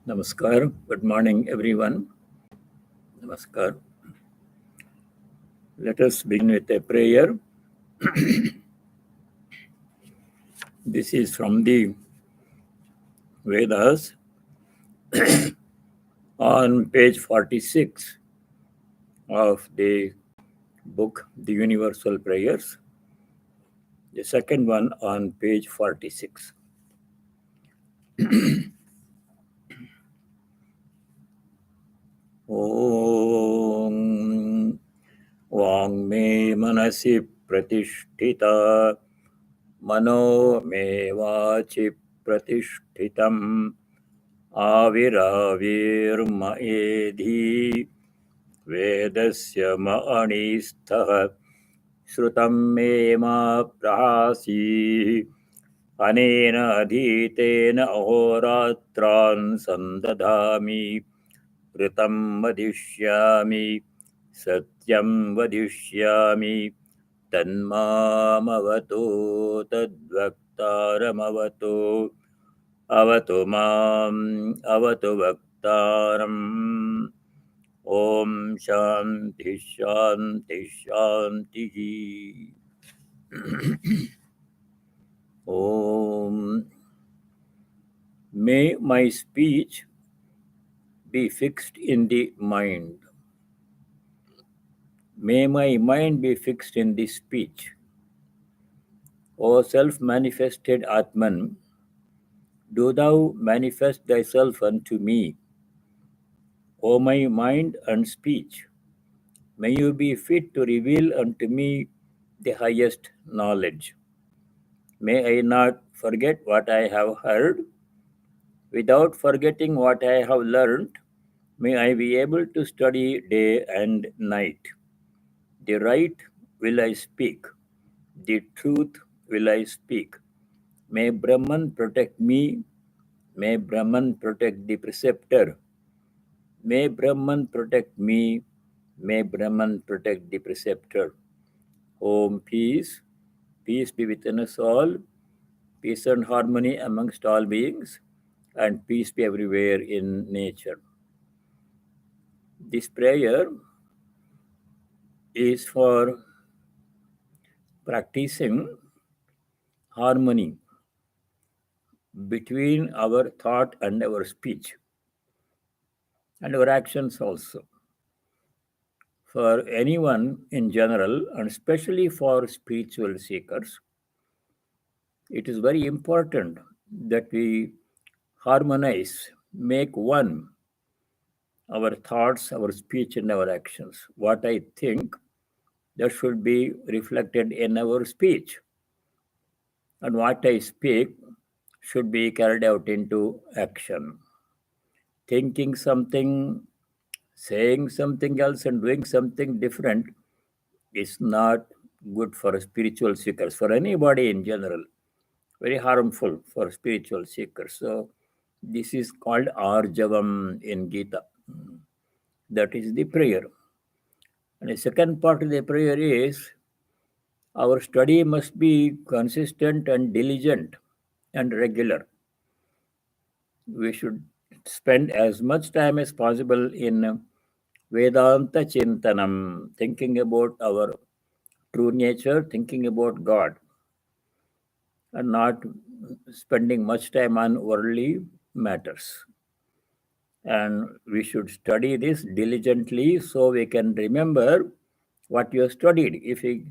Namaskar. Good morning, everyone. Namaskar. Let us begin with a prayer. This is from the Vedas on page 46 of the book, The Universal Prayers. The second one on page 46. Om Vang me manasi pratishtita Mano me vachi pratishthitam Aviravirma edhi Vedasya ma'anistha Shrutam me ma prahasi Anena adhitena ahoratran sandadhami Ritam vadishyami Satyam vadishyami Tanmamavato tadvaktaramavato avato mam avato vaktaram Om Shanti Shanti Shanti Om. May my speech be fixed in the mind. May my mind be fixed in the speech. O self-manifested Atman, do thou manifest thyself unto me. O my mind and speech, may you be fit to reveal unto me the highest knowledge. May I not forget what I have heard. Without forgetting what I have learned, may I be able to study day and night. The right will I speak. The truth will I speak. May Brahman protect me. May Brahman protect the preceptor. May Brahman protect me. May Brahman protect the preceptor. Om peace. Peace be within us all. Peace and harmony amongst all beings. And peace be everywhere in nature. This prayer is for practicing harmony between our thought and our speech and our actions also. For anyone in general, and especially for spiritual seekers, it is very important that we harmonize, make one our thoughts, our speech, and our actions. What I think, that should be reflected in our speech. And what I speak should be carried out into action. Thinking something, saying something else, and doing something different is not good for spiritual seekers, for anybody in general. Very harmful for spiritual seekers. So, this is called Arjavam in Gita. That is the prayer. And the second part of the prayer is our study must be consistent and diligent and regular. We should spend as much time as possible in Vedanta Chintanam, thinking about our true nature, thinking about God, and not spending much time on worldly matters. And we should study this diligently so we can remember what you have studied. If we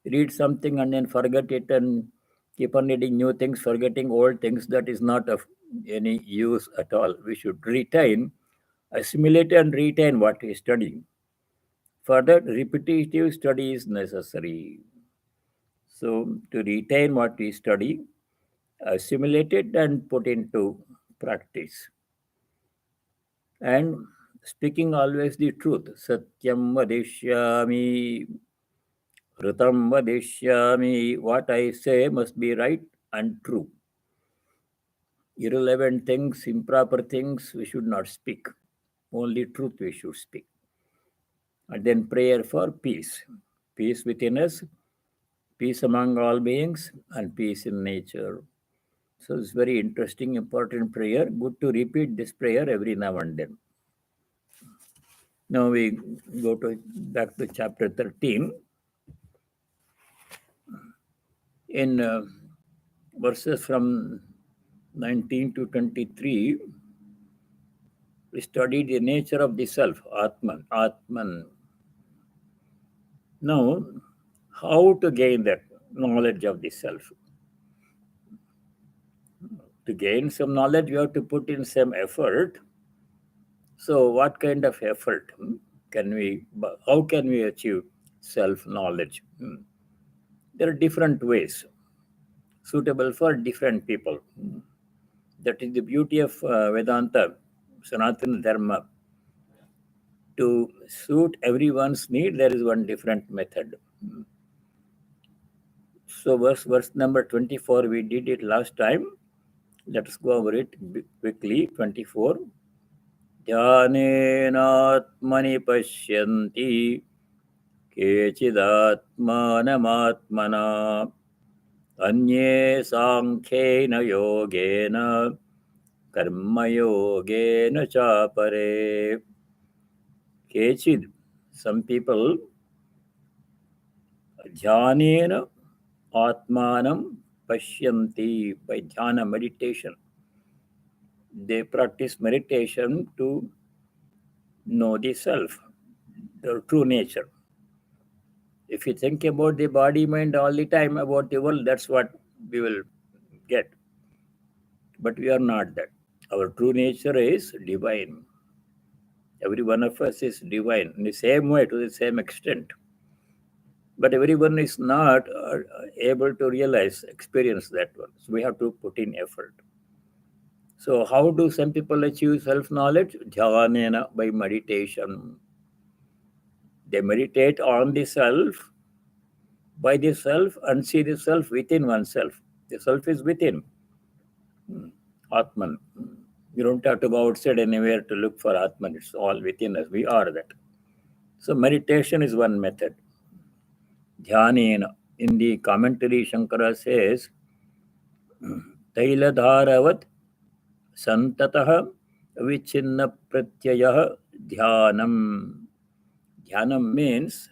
read something and then forget it and keep on reading new things, forgetting old things, that is not of any use at all. We should retain, assimilate and retain what we study. For that, repetitive study is necessary. So, to retain what we study, assimilate it and put into practice. And speaking always the truth. Satyam vadishyami, Ritam vadishyami. What I say must be right and true. Irrelevant things, improper things, we should not speak. Only truth we should speak. And then prayer for peace. Peace within us, peace among all beings, and peace in nature. So it's very interesting, important prayer. Good to repeat this prayer every now and then. Now we go back to chapter 13. In verses from 19 to 23, we studied the nature of the self, Atman. Now, how to gain that knowledge of the self? To gain some knowledge, you have to put in some effort. So, what kind of effort how can we achieve self-knowledge? There are different ways suitable for different people. That is the beauty of Vedanta, Sanatana Dharma. To suit everyone's need, there is one different method. So verse number 24, we did it last time. Let us go over it quickly. 24. Dhyanenātmani paśyanti kechidatmanamaatmana anye sankhena yogena karma yogena cha pare. Kechid, some people, dhyanena atmanam pashyanti, by dhyana, meditation. They practice meditation to know the self, the true nature. If you think about the body, mind all the time, about the world, that's what we will get. But we are not that. Our true nature is divine. Every one of us is divine in the same way, to the same extent. But everyone is not able to experience that one. So we have to put in effort. So how do some people achieve self-knowledge? Dhyanena, by meditation. They meditate on the self, by the self, and see the self within oneself. The self is within. Atman. You don't have to go outside anywhere to look for Atman. It's all within us. We are that. So meditation is one method. Dhyanena. In the commentary, Shankara says, Tailadharavat santatah vichinna pratyayah dhyanam. Dhyanam means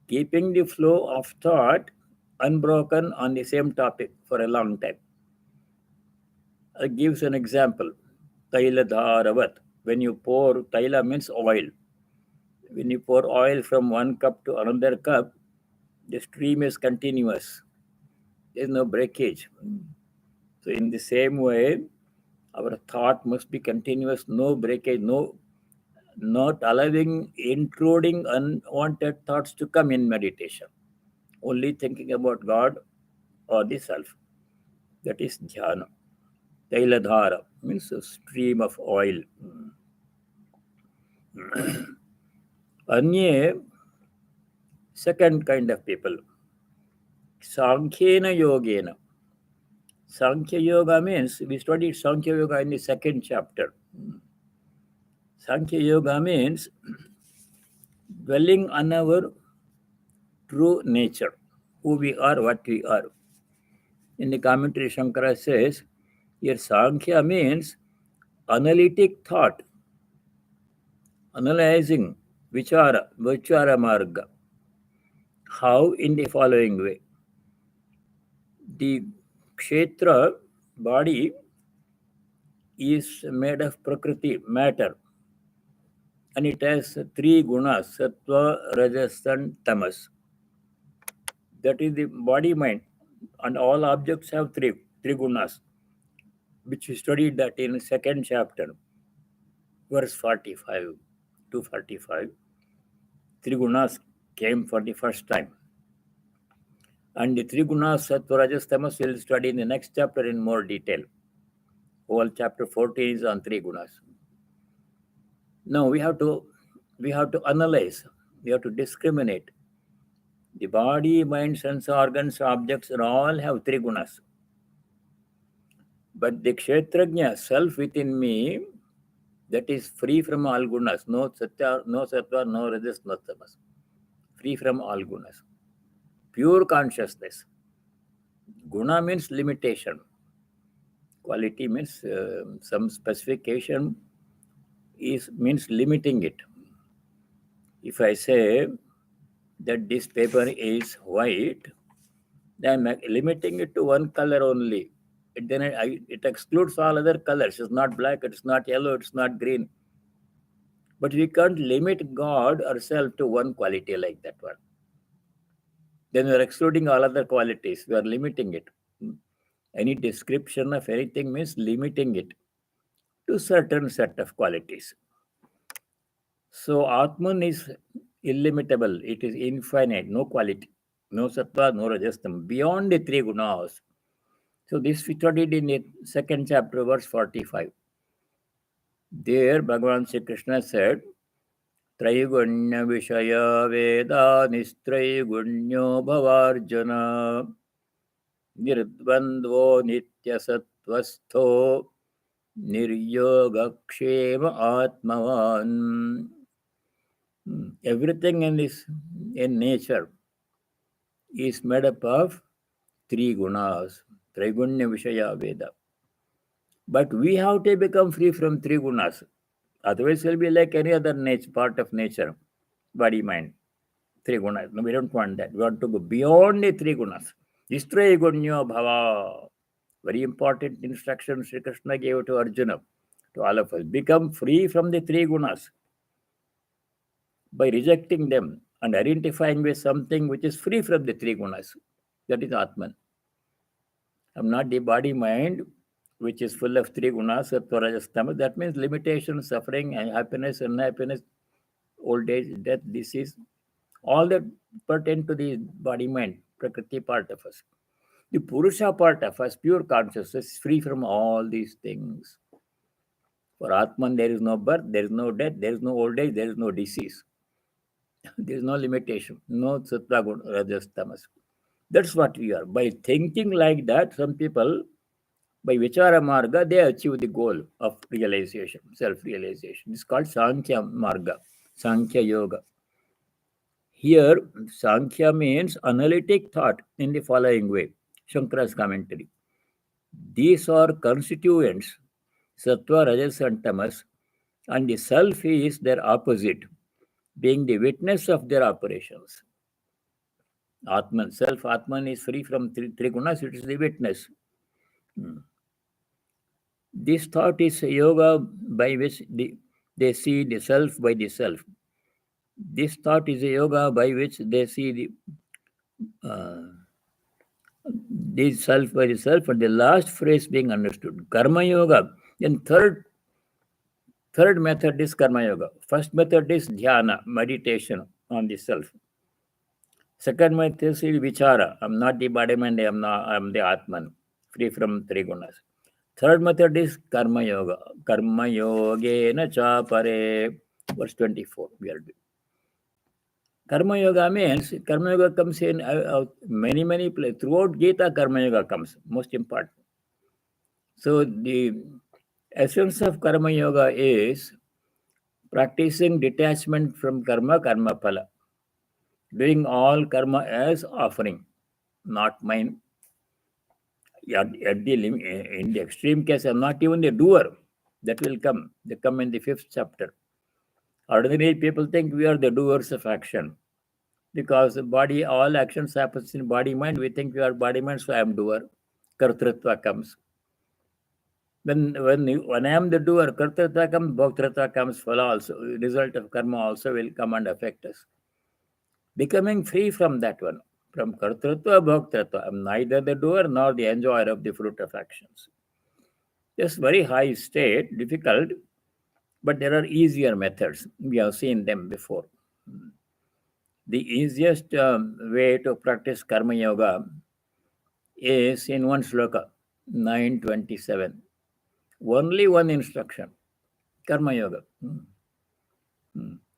keeping the flow of thought unbroken on the same topic for a long time. It gives an example. Tailadharavat. When you pour, taila means oil. When you pour oil from one cup to another cup, the stream is continuous. There is no breakage. So in the same way, our thought must be continuous, no breakage, not allowing intruding unwanted thoughts to come in meditation. Only thinking about God or the self. That is dhyana. Tailadhara means a stream of oil. Anye, second kind of people. Sankhyena yogena. Sankhya yoga means, we studied Sankhya yoga in the second chapter. Sankhya yoga means dwelling on our true nature, who we are, what we are. In the commentary, Shankara says, here Sankhya means analytic thought, analyzing vichara marga. How? In the following way. The kshetra, body, is made of prakriti, matter. And it has three gunas, sattva, rajas, and tamas. That is the body mind. And all objects have three gunas, which we studied that in the second chapter, verse 45 to 45. Three gunas came for the first time. And the three gunas, sattva, rajas, tamas, we'll study in the next chapter in more detail. Whole chapter 14 is on three gunas. Now we have to analyze, we have to discriminate. The body, mind, sense organs, objects all have three gunas. But the kshetrajna, self within me, that is free from all gunas. No sattva, no rajas, no tamas. Free from all gunas. Pure consciousness. Guna means limitation. Quality means some specification means limiting it. If I say that this paper is white, then I'm limiting it to one color only. Then it excludes all other colors. It's not black, it's not yellow, it's not green. But we can't limit God ourselves to one quality like that one. Then we are excluding all other qualities. We are limiting it. Any description of anything means limiting it to certain set of qualities. So Atman is illimitable. It is infinite, no quality, no sattva, no rajastam, beyond the three gunas. So this we studied in the second chapter, verse 45. There, Bhagavan Sri Krishna said, Traigunya Vishaya Veda Nistraigunyo Bhavarjana Nirdvandvo Nitya Sattvastho Niryogakshema Atmavan. Everything in nature is made up of three gunas, Traigunya Vishaya Veda. But we have to become free from three gunas. Otherwise, we'll be like any other part of nature, body, mind, three gunas. No, we don't want that. We want to go beyond the three gunas. Istre gunyo bhava. Very important instruction Sri Krishna gave to Arjuna, to all of us. Become free from the three gunas by rejecting them and identifying with something which is free from the three gunas. That is Atman. I'm not the body, mind, which is full of three gunas, sattva, rajas, tamas. That means limitation, suffering, and happiness, unhappiness, old age, death, disease, all that pertain to the body, mind, prakriti part of us. The purusha part of us, pure consciousness, is free from all these things. For Atman, there is no birth, there is no death, there is no old age, there is no disease. There is no limitation, no sattva, rajas, tamas. That's what we are. By thinking like that, some people, by vichara marga, they achieve the goal of realization, self-realization. It's called Sankhya marga, Sankhya yoga. Here, Sankhya means analytic thought in the following way. Shankara's commentary. These are constituents, sattva, rajas, and tamas, and the self is their opposite, being the witness of their operations. Atman, self, Atman is free from three gunas, it is the witness. This thought is a yoga by which they see the self by the self. This thought is a yoga by which they see the self by the self, and the last phrase being understood. Karma yoga. Then third method is karma yoga. First method is dhyana, meditation on the self. Second method is vichara. I'm not the body mind, I'm the Atman, free from three gunas. Third method is karma yoga. Karma yogena cha pare. Verse 24. We are doing. Karma yoga means karma yoga comes in many places. Throughout Gita, karma yoga comes. Most important. So the essence of karma yoga is practicing detachment from karma phala. Doing all karma as offering, not mine. In the extreme case, I'm not even the doer. That will come. They come in the 5th chapter. Ordinary people think we are the doers of action. Because the body, all actions happens in body mind. We think we are body mind, so I am doer. Kartritva comes. When I am the doer, kartritva comes, bhoktritva comes, phala also. Result of karma also will come and affect us. Becoming free from that one, from kartritva, bhoktritva. I am neither the doer nor the enjoyer of the fruit of actions. Just very high state, difficult, but there are easier methods. We have seen them before. The easiest way to practice karma yoga is in one sloka, 927. Only one instruction, karma yoga.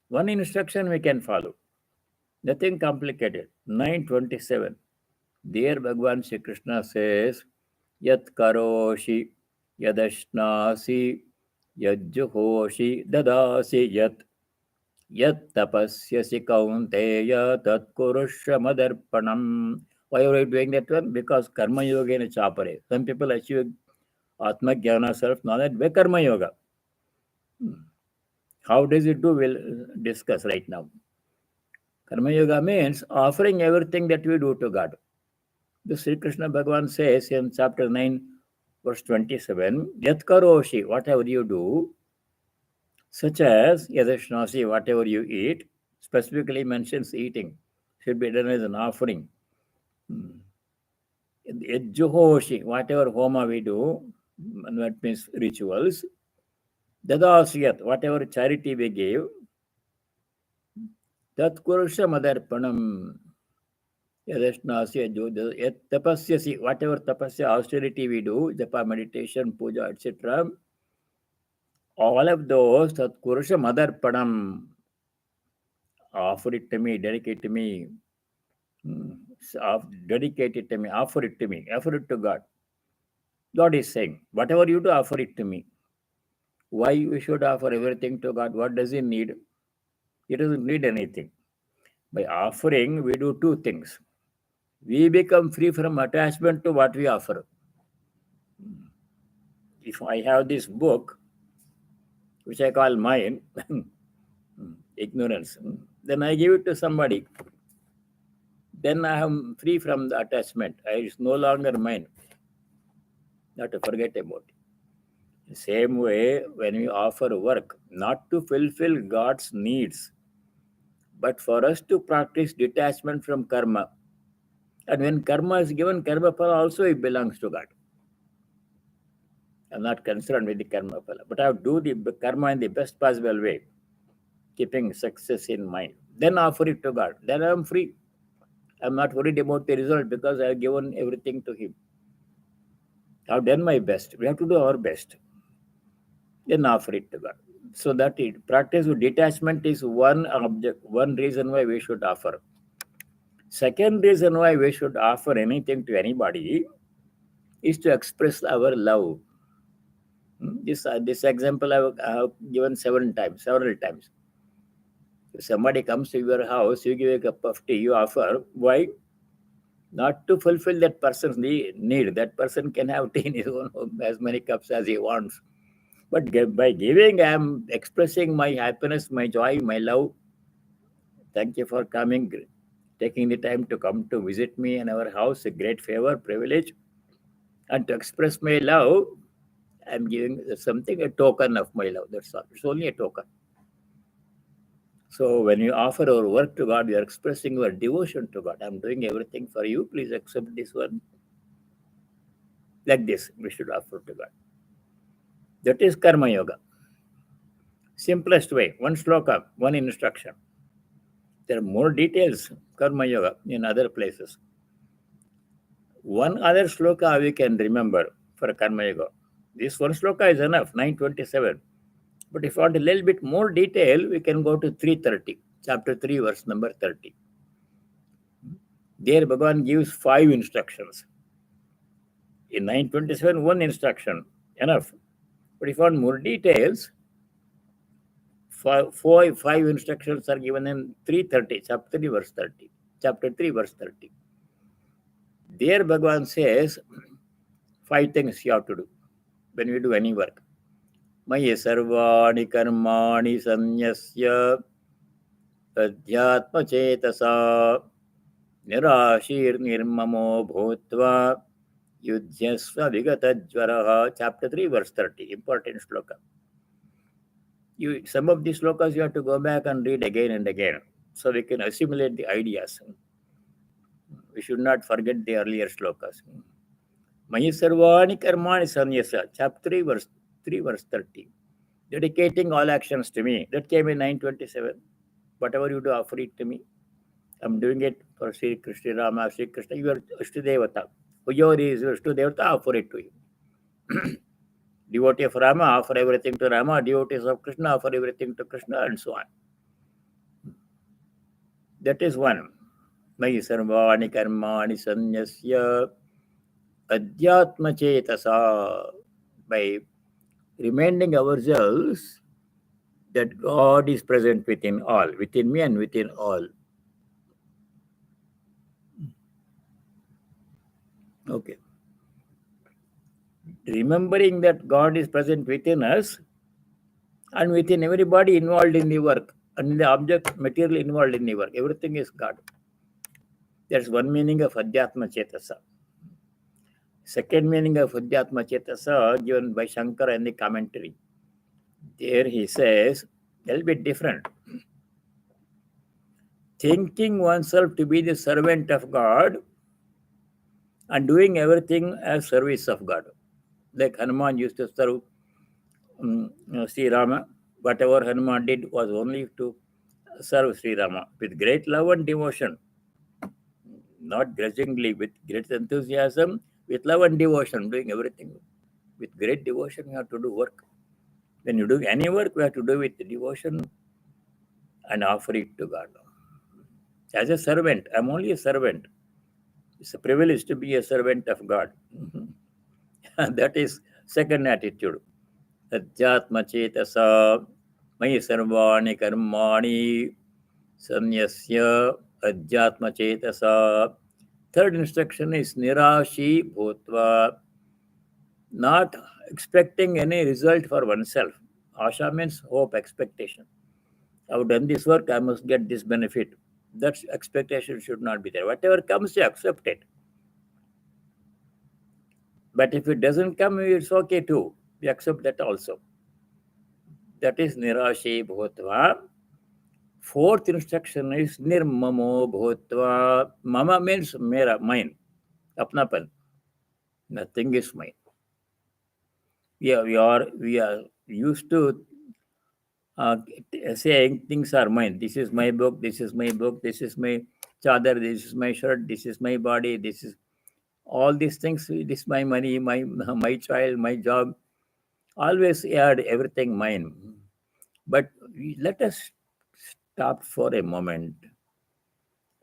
One instruction we can follow. Nothing complicated. 927. There Bhagavan Sri Krishna says, Yat karoshi, yadashnasi, yajjuhoshi, dadasi yat. Yat tapasyasi kaunteya tat puruṣaṃ adarpanam. Why are you doing that one? Because karma yoga in a chapare. Some people achieve Atma Jnana, self-knowledge by Karma Yoga. How does it do? We'll discuss right now. Karma Yoga means offering everything that we do to God. The Sri Krishna Bhagavan says in chapter 9, verse 27, Yat karoshi, whatever you do, such as yadashnasi, whatever you eat, specifically mentions eating, should be done as an offering. Yajjuhoshi, whatever homa we do, that means rituals. Dadasyat, whatever charity we give, tat puruṣaṃ adarpanam. Yadashnasya, tapasyasi, whatever tapasya, austerity we do, japa, meditation, puja, etc., all of those, tat puruṣaṃ adarpanam, offer it to me, dedicate to me, dedicate it to me, offer it to me, offer it to God. God is saying, whatever you do, offer it to me. Why we should offer everything to God? What does He need? He doesn't need anything. By offering, we do two things. We become free from attachment to what we offer. If I have this book, which I call mine, ignorance, then I give it to somebody. Then I am free from the attachment. It's no longer mine. Not to forget about it. The same way, when we offer work, not to fulfill God's needs, but for us to practice detachment from karma. And when karma is given, karma phala also it belongs to God. I'm not concerned with the karma phala, but I do the karma in the best possible way, keeping success in mind. Then offer it to God. Then I'm free. I'm not worried about the result because I've given everything to Him. I've done my best. We have to do our best. Then offer it to God. So that practice with detachment is one reason why we should offer. Second reason why we should offer anything to anybody is to express our love. This example I have given several times. If somebody comes to your house, you give a cup of tea, you offer. Why? Not to fulfill that person's need. That person can have tea in his own home, as many cups as he wants. But by giving, I am expressing my happiness, my joy, my love. Thank you for coming, taking the time to come to visit me in our house, a great favor, privilege. And to express my love, I'm giving something, a token of my love. That's all. It's only a token. So when you offer our work to God, we are expressing our devotion to God. I'm doing everything for you. Please accept this one. Like this, we should offer to God. That is Karma Yoga. Simplest way, one sloka, one instruction. There are more details, Karma Yoga, in other places. One other sloka we can remember for Karma Yoga. This one sloka is enough, 927. But if you want a little bit more detail, we can go to 330, chapter 3, verse number 30. There, Bhagavan gives 5 instructions. In 927, one instruction, enough. But if you want more details, five instructions are given in 330, chapter 3, verse 30. Chapter 3, verse 30. There, Bhagavan says 5 things you have to do when you do any work. Maya sarvāni karmāni sanyasya adhyatma cetasa nirāshir nirmamo bhūtva yudhyasva vigatajvaraha. Chapter 3, verse 30. Important sloka. Some of these slokas you have to go back and read again and again so we can assimilate the ideas. We should not forget the earlier slokas. Maya sarvāni karmāni sanyasa. Chapter 3, verse 30. Dedicating all actions to me. That came in 927. Whatever you do, offer it to me. I'm doing it for Sri Krishna Rama, Sri Krishna. You are Ashtadevata. Whoever is Ashtadevata, offer it to him. Devotee of Rama, offer everything to Rama. Devotees of Krishna, offer everything to Krishna, and so on. That is one. Mayi sarvāni karmāni sanyasya adhyatma cetasa. By reminding ourselves that God is present within all, within me and within all. Okay. remembering that God is present within us and within everybody involved in the work and in the object material involved in the work. Everything is God. That's one meaning of Adhyatma Chetasa. Second meaning of Adhyatma Chetasa given by Shankara in the commentary. There he says, a little bit different. Thinking oneself to be the servant of God and doing everything as service of God. Like Hanuman used to serve Sri Rama. Whatever Hanuman did was only to serve Sri Rama with great love and devotion, not grudgingly, with great enthusiasm, with love and devotion, doing everything. With great devotion, you have to do work. When you do any work, we have to do with devotion and offer it to God. As a servant, I'm only a servant. It's a privilege to be a servant of God. That is second attitude. Adhyatma chetasa mayi sarvāni karmāni sanyasya adhyatma chetasa. Third instruction is nirashi bhutva, not expecting any result for oneself. Asha means hope, expectation. I've done this work, I must get this benefit. That expectation should not be there. Whatever comes, you accept it. But if it doesn't come, it's okay too. We accept that also. That is nirashi bhutva. Fourth instruction is nirmamo bhutva. Mama means mera, mine, apnapan. Nothing is mine. We are used to saying things are mine. This is my book. This is my book. This is my chadar. This is my shirt. This is my body. This is all these things. This is my money. My child. My job. Always add everything mine. But let us stop for a moment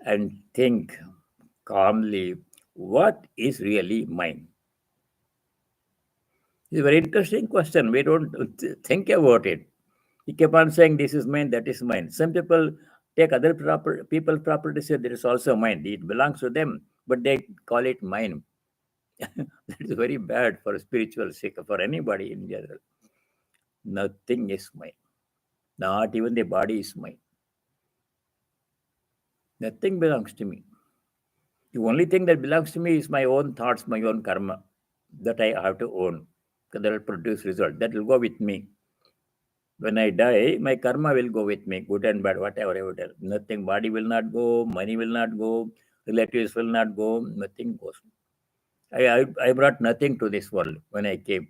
and think calmly, what is really mine? It's a very interesting question. We don't think about it. He kept on saying, this is mine, that is mine. Some people take other people's property, say there is also mine. It belongs to them, but they call it mine. That is very bad for a spiritual seeker, for anybody in general. Nothing is mine. Not even the body is mine. Nothing belongs to me. The only thing that belongs to me is my own thoughts, my own karma that I have to own. That will produce result. That will go with me. When I die, my karma will go with me, good and bad, whatever. Nothing, body will not go, money will not go, relatives will not go, nothing goes. I brought nothing to this world when I came.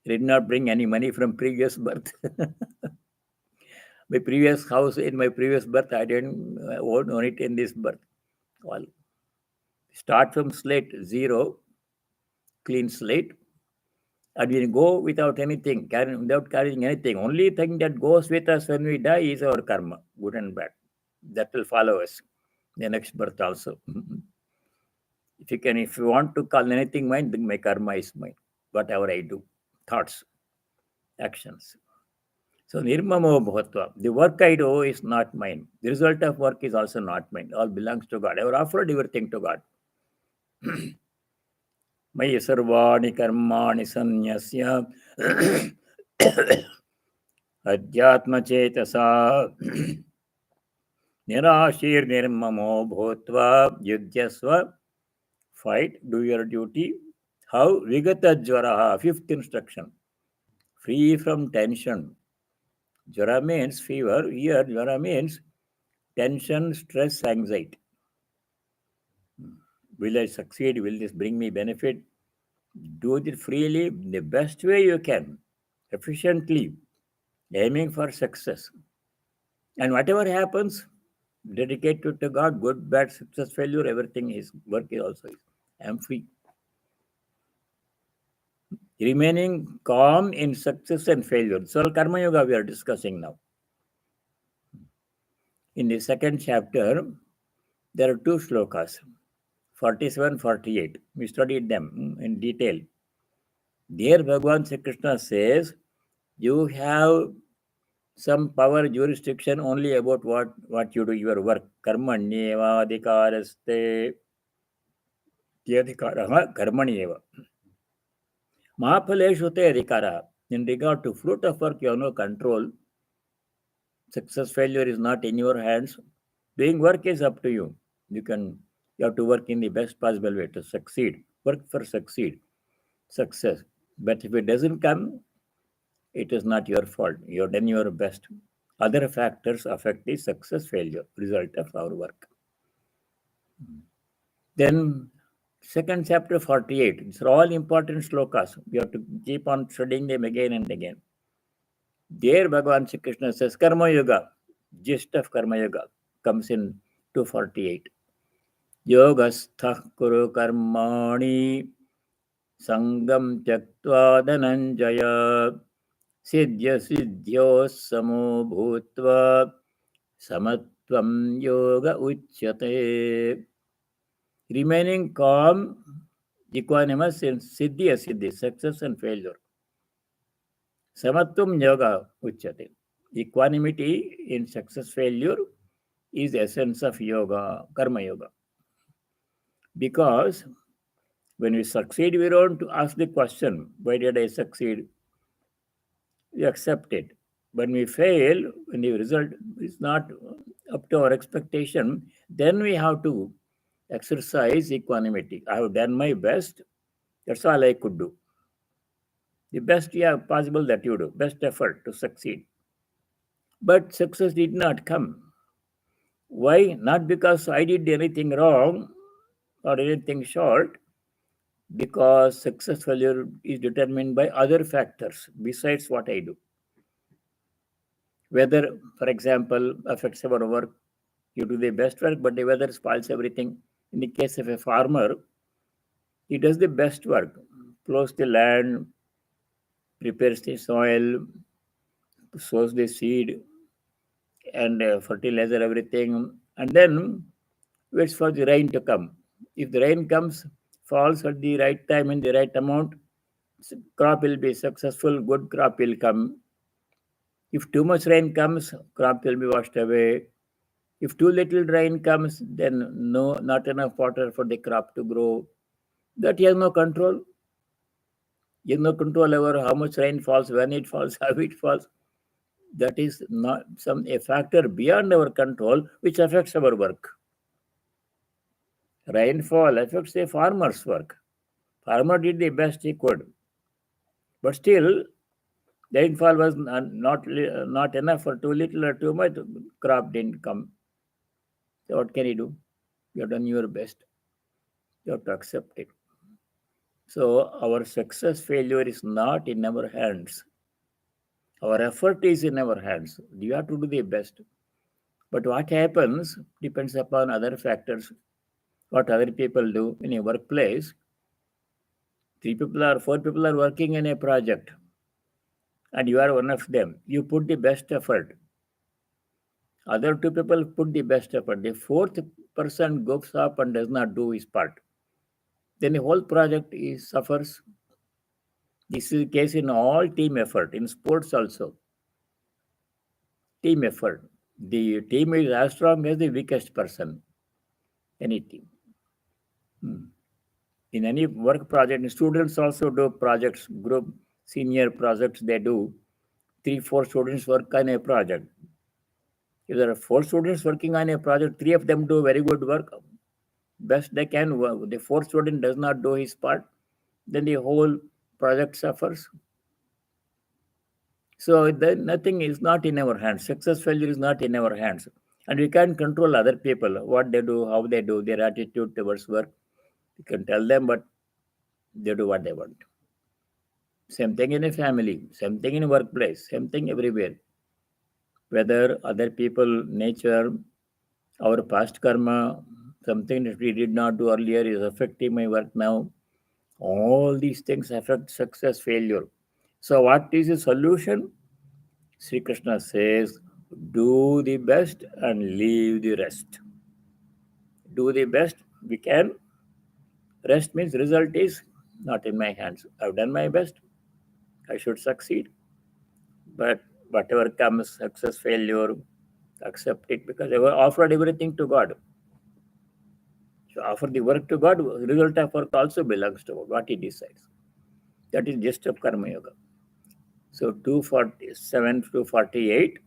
I did not bring any money from previous birth. My previous house in my previous birth, I didn't own it in this birth. Well, start from slate, zero, clean slate, and we go without anything, without carrying anything. Only thing that goes with us when we die is our karma, good and bad. That will follow us the next birth also. If you want to call anything mine, then my karma is mine. Whatever I do, thoughts, actions. So nirmamo bhavatva. The work I do is not mine. The result of work is also not mine. All belongs to God. I have offered everything to God. Mayi sarvāni karmāni sanyasya adhyatma chetasa nirashir nirmamo bhutva yudhyasva. Fight, do your duty. How? Vigata jvaraha. Fifth instruction. Free from tension. Jvara means fever. Here, jvara means tension, stress, anxiety. Will I succeed? Will this bring me benefit? Do it freely, the best way you can, efficiently, aiming for success. And whatever happens, dedicate it to God, good, bad, success, failure, everything is work is also. I am free. Remaining calm in success and failure. So Karma Yoga we are discussing now. In the second chapter, there are two shlokas, 47, 48. We studied them in detail. There Bhagavan Sri Krishna says, you have some power jurisdiction only about what you do, your work. Karmanyeva adhikaraste. Adhikaraha karmanyeva. Mahaphaleshu te adhikara. In regard to fruit of work, you have no control. Success, failure is not in your hands. Doing work is up to you. You have to work in the best possible way to succeed. Work for success. But if it doesn't come, it is not your fault. You have done your best. Other factors affect the success, failure, result of our work. Then, second chapter 48. These are all important slokas. We have to keep on studying them again and again. There, Bhagavan Shri Krishna says, Karma Yoga, gist of Karma Yoga, comes in 248. Yogastha kuru karmani sangam tyaktva dhananjaya siddhya siddhyo samo bhutva samatvam yoga uchyate. Remaining calm, equanimous in siddhi asiddhi, success and failure. Samatvam yoga uchyate. Equanimity in success failure is the essence of yoga, karma yoga. Because when we succeed, we don't ask the question, why did I succeed? We accept it. When we fail, when the result is not up to our expectation, then we have to exercise equanimity. I have done my best. That's all I could do. The best possible that you do, best effort to succeed. But success did not come. Why? Not because I did anything wrong or anything short, because success failure is determined by other factors besides what I do. Weather, for example, affects our work. You do the best work, but the weather spoils everything. In the case of a farmer, he does the best work, plows the land, prepares the soil, sows the seed, and fertilizer everything, and then waits for the rain to come. If the rain falls at the right time in the right amount, crop will be successful, good crop will come. If too much rain comes, crop will be washed away. If too little rain comes, then not enough water for the crop to grow. That he has no control. He has no control over how much rain falls, when it falls, how it falls. That is not a factor beyond our control, which affects our work. Rainfall affects a farmer's work. Farmer did the best he could, but still, rainfall was not enough, or too little or too much. Crop didn't come. So what can you do? You have done your best. You have to accept it. So our success failure is not in our hands. Our effort is in our hands. You have to do the best. But what happens depends upon other factors. What other people do in a workplace. 4 people are working in a project, and you are one of them. You put the best effort. Other 2 people put the best effort. The 4th person goes up and does not do his part. Then the whole project suffers. This is the case in all team effort, in sports also. Team effort. The team is as strong as the weakest person. Any team. In any work project, students also do projects, group, senior projects they do. 3-4 students work on a project. If there are 4 students working on a project, 3 of them do very good work, best they can. The 4th student does not do his part, then the whole project suffers. So nothing is not in our hands. Success, failure is not in our hands. And we can't control other people, what they do, how they do, their attitude towards work. We can tell them, but they do what they want. Same thing in a family, same thing in a workplace, same thing everywhere. Whether other people, nature, our past karma, something that we did not do earlier is affecting my work now. All these things affect success, failure. So what is the solution? Sri Krishna says, do the best and leave the rest. Do the best we can. Rest means result is not in my hands. I've done my best. I should succeed. But whatever comes, success, failure, accept it, because I offered everything to God. So offer the work to God, result of work also belongs to God, what He decides. That is gist of Karma Yoga. So 247, 248,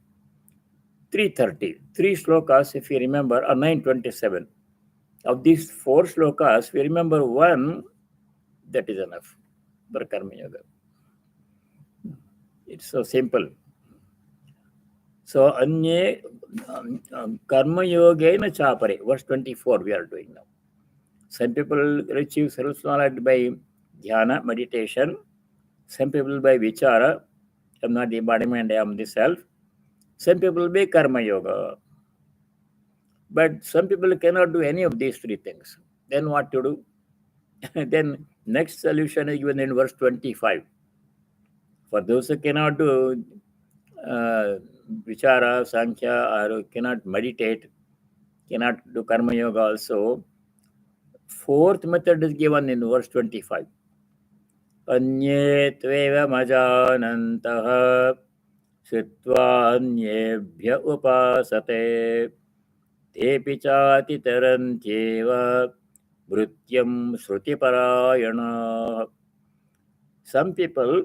330. Three slokas, if you remember, are 927. Of these four slokas, we remember one, that is enough for Karma Yoga. It's so simple. So, Anye Karma Yogena Chapare, verse 24, we are doing now. Some people achieve self-knowledge by dhyana, meditation. Some people by vichara, I am not the embodiment, I am the self. Some people by Karma Yoga. But some people cannot do any of these three things. Then what to do? Then next solution is given in verse 25. For those who cannot do vichara, sankhya, or cannot meditate, cannot do karma yoga also, fourth method is given in verse 25. Anye tveva majanantah sritva anyebhya upasate tepi chati tarantyeva bhrutyam shruti parayana. Some people,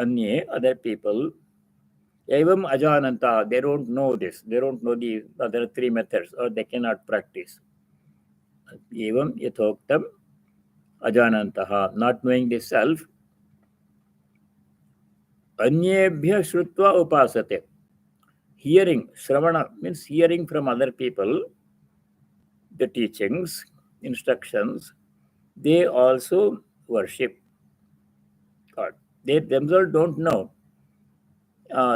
anye, other people, evaṃ ajananta, they don't know this. They don't know the other three methods, or they cannot practice. Evaṃ yathoktam ajanantah, not knowing the self. Anyebhya shrutva upasate. Hearing, shravana means hearing from other people, the teachings, instructions, they also worship God. They themselves don't know.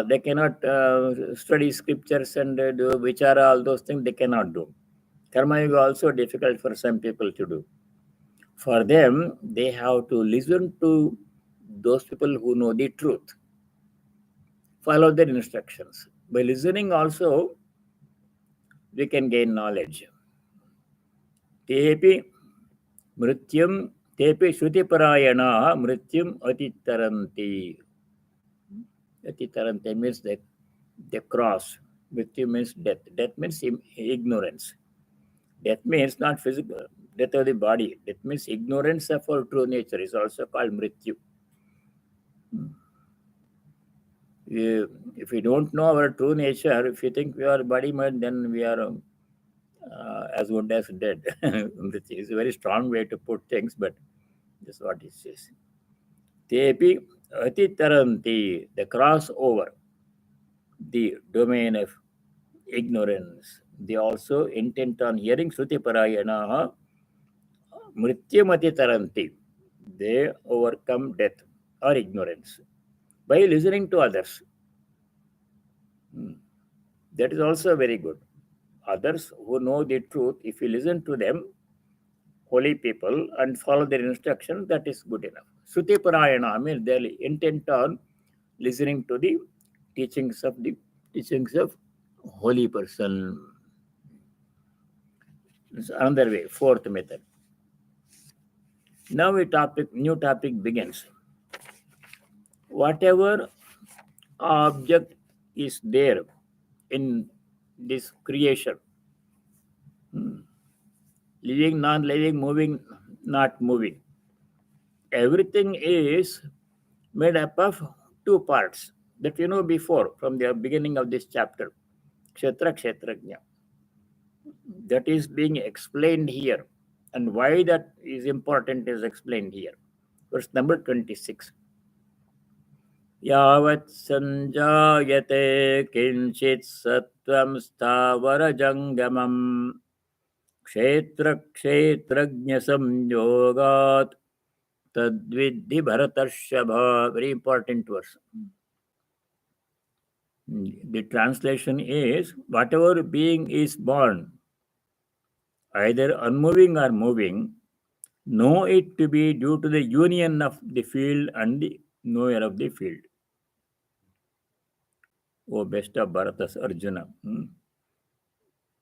They cannot study scriptures and do vichara, all those things they cannot do. Karma is also difficult for some people to do. For them, they have to listen to those people who know the truth, follow their instructions. By listening also, we can gain knowledge. Tepi mrityam, tepi shruti parayana mrityam atitaranti. Atitaranti means that they cross. Mrityu means death. Death means ignorance. Death means not physical, death of the body. That means ignorance of our true nature is also called mrityu. If we don't know our true nature, if we think we are body mind, then we are as good as dead. It's a very strong way to put things, but that's what it says. Tepi atitaranti, the cross over the domain of ignorance. They also intent on hearing Shruti Parayana Mrityamati Taranti. They overcome death or ignorance by listening to others. That is also very good. Others who know the truth, if you listen to them, holy people, and follow their instructions, that is good enough. Shruti Parayana means they are intent on listening to the teachings of holy person. It's another way, fourth method. Now new topic begins. Whatever object is there in this creation, living, non-living, moving, not moving, everything is made up of two parts that you know before from the beginning of this chapter. Kshetra, Kshetrajna. That is being explained here. And why that is important is explained here. Verse number 26. Yavat sanjayate kinchit sattvam sthavarajangam kshetra kshetrajna samyogat tadvidhi bharatarshava. Very important verse. The translation is, whatever being is born, either unmoving or moving, know it to be due to the union of the field and the knower of the field. Oh, best of Bharatas, Arjuna.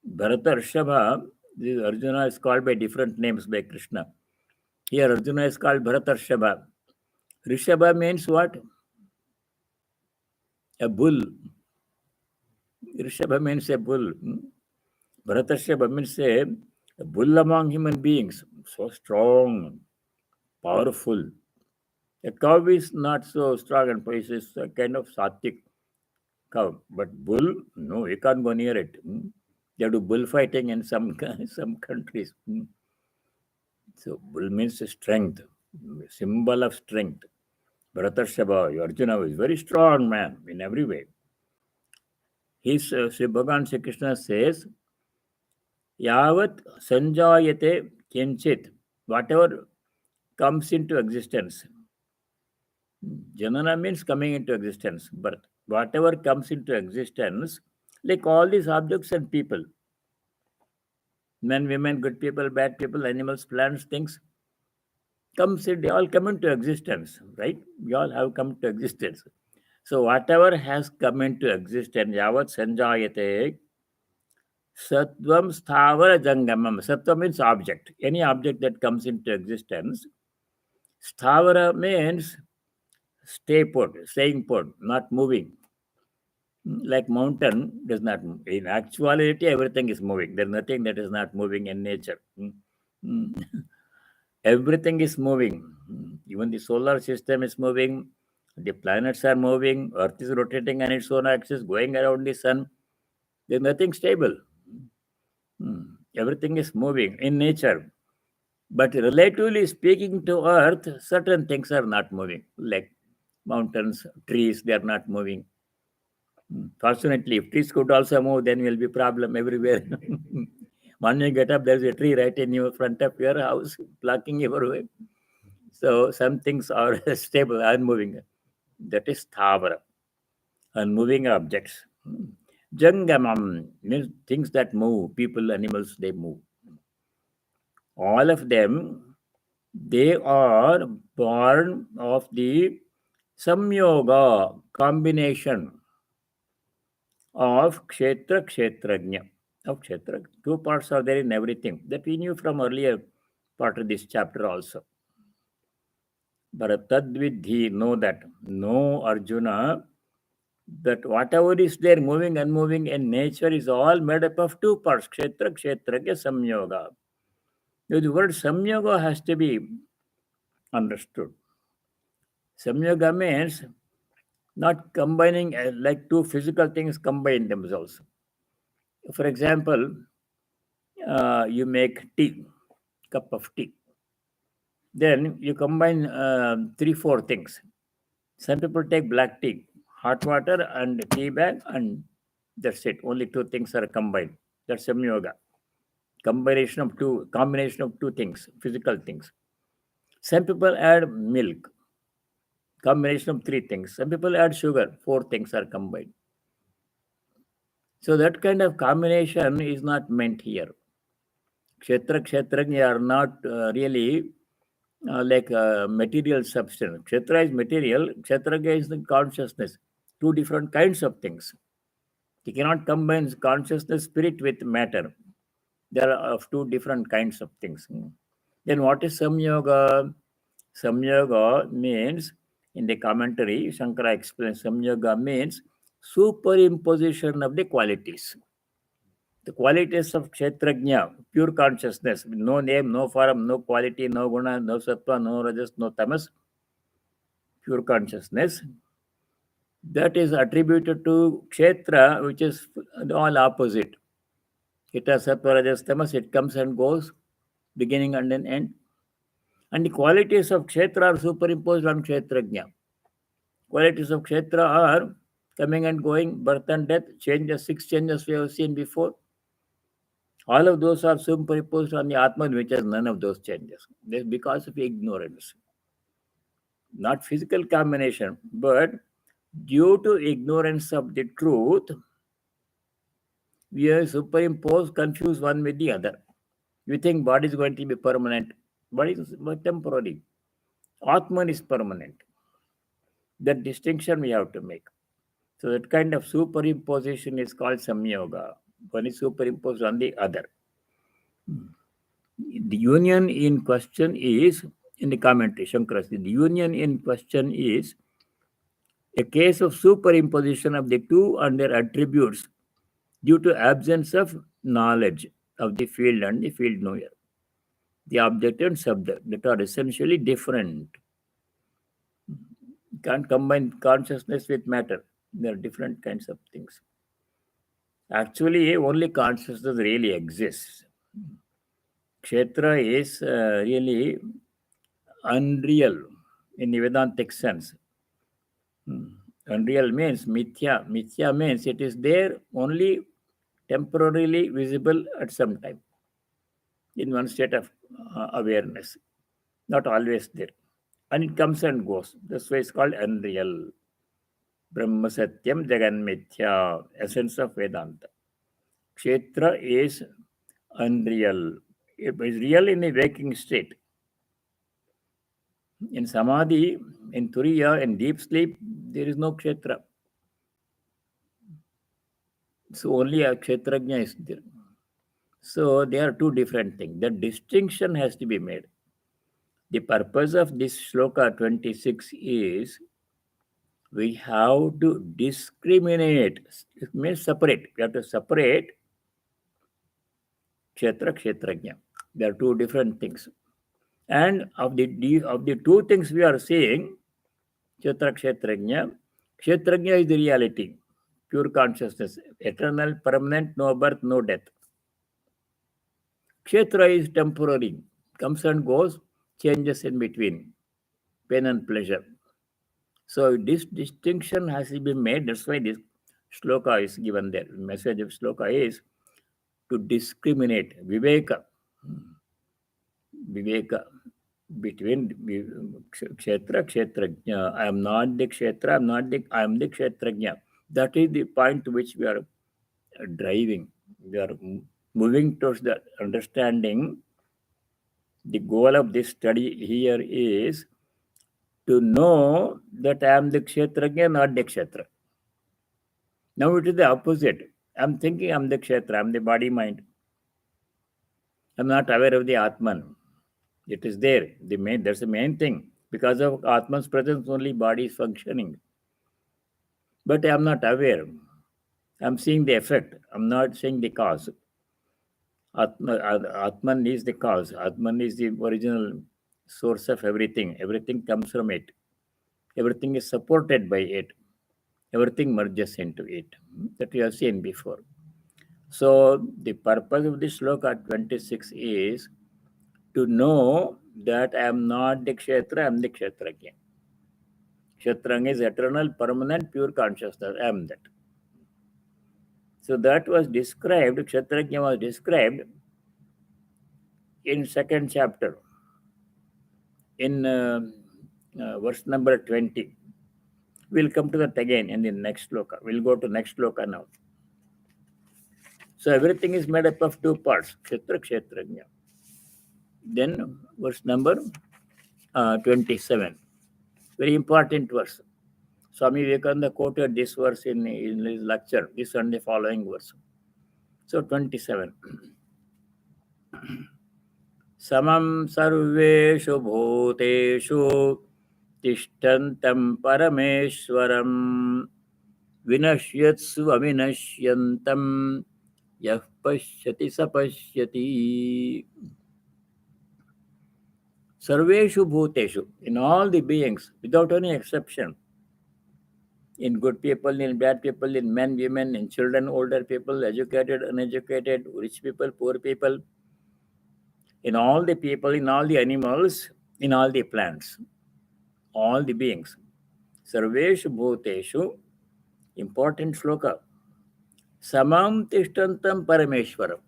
Bharata Rishabha, this Arjuna is called by different names by Krishna. Here Arjuna is called Bharata Rishabha. Rishabha means what? A bull. Rishabha means a bull. Bharata Rishabha means a bull among human beings. So strong, powerful. A cow is not so strong and poised, it's a kind of sattvic cow. But bull, no, you can't go near it. They do bullfighting in some countries. So bull means strength, symbol of strength. Bharatashaba, Arjuna was very strong man in every way. Sri Bhagavan Sri Krishna says, Yavat sanjayate kinchit, whatever comes into existence. Janana means coming into existence, birth. Whatever comes into existence, like all these objects and people, men, women, good people, bad people, animals, plants, things, they all come into existence, right? We all have come to existence. So whatever has come into existence, yavat sanjayate, Sattvam sthavara jangamam. Sattva means object. Any object that comes into existence. Sthavara means stay put, staying put, not moving. Like mountain does not move. In actuality, everything is moving. There's nothing that is not moving in nature. Everything is moving. Even the solar system is moving. The planets are moving. Earth is rotating on its own axis, going around the sun. There's nothing stable. Everything is moving in nature. But relatively speaking to Earth, certain things are not moving, like mountains, trees, they are not moving. Fortunately, if trees could also move, then will be problem everywhere. When you get up, there's a tree right in your front of your house, blocking your way. So some things are stable, unmoving. That is thavara, unmoving objects. Jangamam means things that move, people, animals, they move. All of them, they are born of the samyoga, combination of kshetra, kshetrajna. Of kshetra, two parts are there in everything. That we knew from earlier part of this chapter also. But tadvidhi, know that. Know, Arjuna, that whatever is there, moving, unmoving in nature is all made up of two parts, kshetra, kshetrajna, samyoga. The word samyoga has to be understood. Samyoga means not combining like two physical things combine themselves. For example, you make tea, cup of tea. Then you combine 3, 4 things. Some people take black tea, hot water and tea bag, and that's it. Only 2 things are combined. That's samyoga. Combination of two things, physical things. Some people add milk. Combination of 3 things. Some people add sugar. 4 things are combined. So that kind of combination is not meant here. Kshetra, kshetrajna are not really like a material substance. Kshetra is material. Kshetrajna is the consciousness. 2 different kinds of things. You cannot combine consciousness, spirit with matter. There are of 2 different kinds of things. Then what is samyoga? Samyoga means, in the commentary, Shankara explains, samyoga means superimposition of the qualities. The qualities of kshetrajna, pure consciousness, no name, no form, no quality, no guna, no sattva, no rajas, no tamas, pure consciousness, that is attributed to kshetra, which is all opposite. It has sattva, rajas, tamas, it comes and goes, beginning and an end. And the qualities of kshetra are superimposed on kshetrajna. Qualities of kshetra are coming and going, birth and death, changes, 6 changes we have seen before. All of those are superimposed on the Atman, which has none of those changes. This because of ignorance. Not physical combination, but due to ignorance of the truth, we are superimposed, confused one with the other. We think body is going to be permanent. Body is temporary. Atman is permanent. That distinction we have to make. So that kind of superimposition is called samyoga. One is superimposed on the other. The union in question is, in the commentary, Shankara says, the union in question is a case of superimposition of the two and their attributes due to absence of knowledge of the field and the field knower. The object and subject that are essentially different. Can't combine consciousness with matter. There are different kinds of things. Actually, only consciousness really exists. Kshetra is really unreal in the Vedantic sense. Unreal means mithya. Mithya means it is there only temporarily visible at some time in one state of awareness, not always there. And it comes and goes. That's why it's called unreal. Brahma Satyam Jagan Mithya, essence of Vedanta. Kshetra is unreal. It is real in a waking state. In Samadhi, in Turiya, in deep sleep, there is no Kshetra. So only a Kshetrajna is there. So they are two different things. The distinction has to be made. The purpose of this shloka 26 is we have to discriminate. It means separate. We have to separate Kshetra, Kshetrajna. They are two different things. And of the two things we are saying, Kshetra, Kshetrajna, Kshetrajna is the reality, pure consciousness, eternal, permanent, no birth, no death. Kshetra is temporary, comes and goes, changes in between, pain and pleasure. So this distinction has to be made. That's why this shloka is given there. The message of shloka is to discriminate, viveka, between kshetra, kshetrajna. I am not the kshetra, I am the kshetrajna. That is the point to which we are driving. We are moving towards the understanding. The goal of this study here is to know that I am the kshetrajna, not the kshetra. Now it is the opposite. I'm thinking I'm the kshetra, I'm the body mind. I'm not aware of the Atman. It is there. That's the main thing. Because of Atman's presence, only body is functioning. But I'm not aware. I'm seeing the effect. I'm not seeing the cause. Atman is the cause. Atman is the original source of everything. Everything comes from it. Everything is supported by it. Everything merges into it. That we have seen before. So the purpose of this shloka 26 is to know that I am not the kshetra, I am the kshetrajna. Kshetrajna is eternal, permanent, pure consciousness. I am that. So that was described, kshetrajna was described in second chapter, in verse number 20. We'll come to that again in the next shloka. We'll go to next shloka now. So everything is made up of two parts, kshetra, kshetrajna. Then verse number 27. Very important verse. Swami Vivekananda quoted this verse in his lecture, this and the following verse. So 27. Samam sarveshu bhuteshu tishtantam parameshwaram vinashyatsu avinashyantam yah pashyati sapashyati. Sarveshu bhuteshu, in all the beings, without any exception, in good people, in bad people, in men, women, in children, older people, educated, uneducated, rich people, poor people, in all the people, in all the animals, in all the plants, all the beings. Sarveshu bhuteshu, important shloka. Samam tishtantam parameshwaram.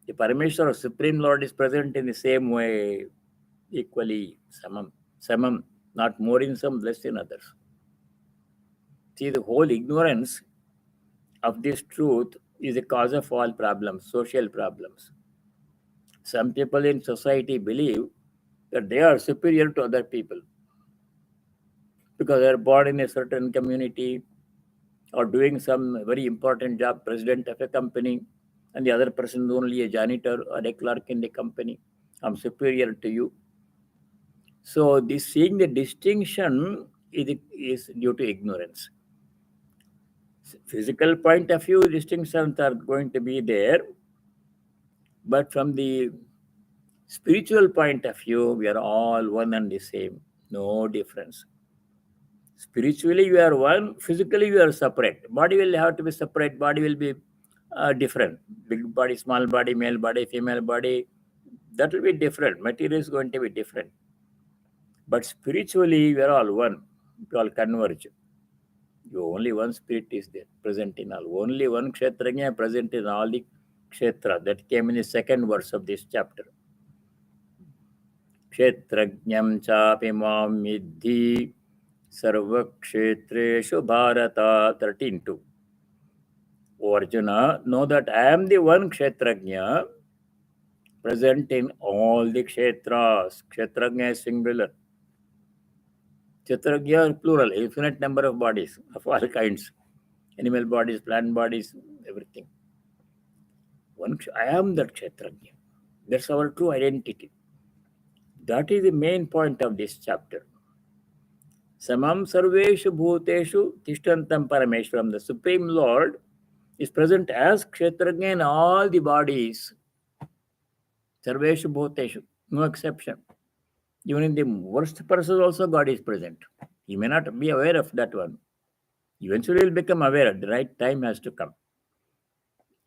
The Parameshwara, Supreme Lord, is present in the same way, equally, samam, not more in some, less in others. See, the whole ignorance of this truth is the cause of all problems, social problems. Some people in society believe that they are superior to other people because they are born in a certain community or doing some very important job, president of a company, and the other person is only a janitor or a clerk in the company. I'm superior to you. So this seeing the distinction is due to ignorance. Physical point of view, distinctions are going to be there, but from the spiritual point of view, we are all one and the same, no difference. Spiritually, you are one. Physically, you are separate. Body will have to be separate. Body will be different. Big body, small body, male body, female body. That will be different. Material is going to be different. But spiritually, we are all one. We all converge. Only one spirit is there, present in all. Only one kshetrajna present in all the kshetra. That came in the second verse of this chapter. Kshetrajnam chapi mam vidhi sarvakshetreshu bharata 13:2. O Arjuna, know that I am the one kshetrajna present in all the kshetras. Kshetrajna is singular. Kshetrajna plural, infinite number of bodies of all kinds. Animal bodies, plant bodies, everything. I am that kshetrajna. That's our true identity. That is the main point of this chapter. Samam sarveshu bhuteshu tishtantam parameshwaram. The Supreme Lord is present as kshetrajna in all the bodies. Sarveshu bhuteshu, no exception. Even in the worst person also God is present. He may not be aware of that one. Eventually he will become aware. The right time has to come.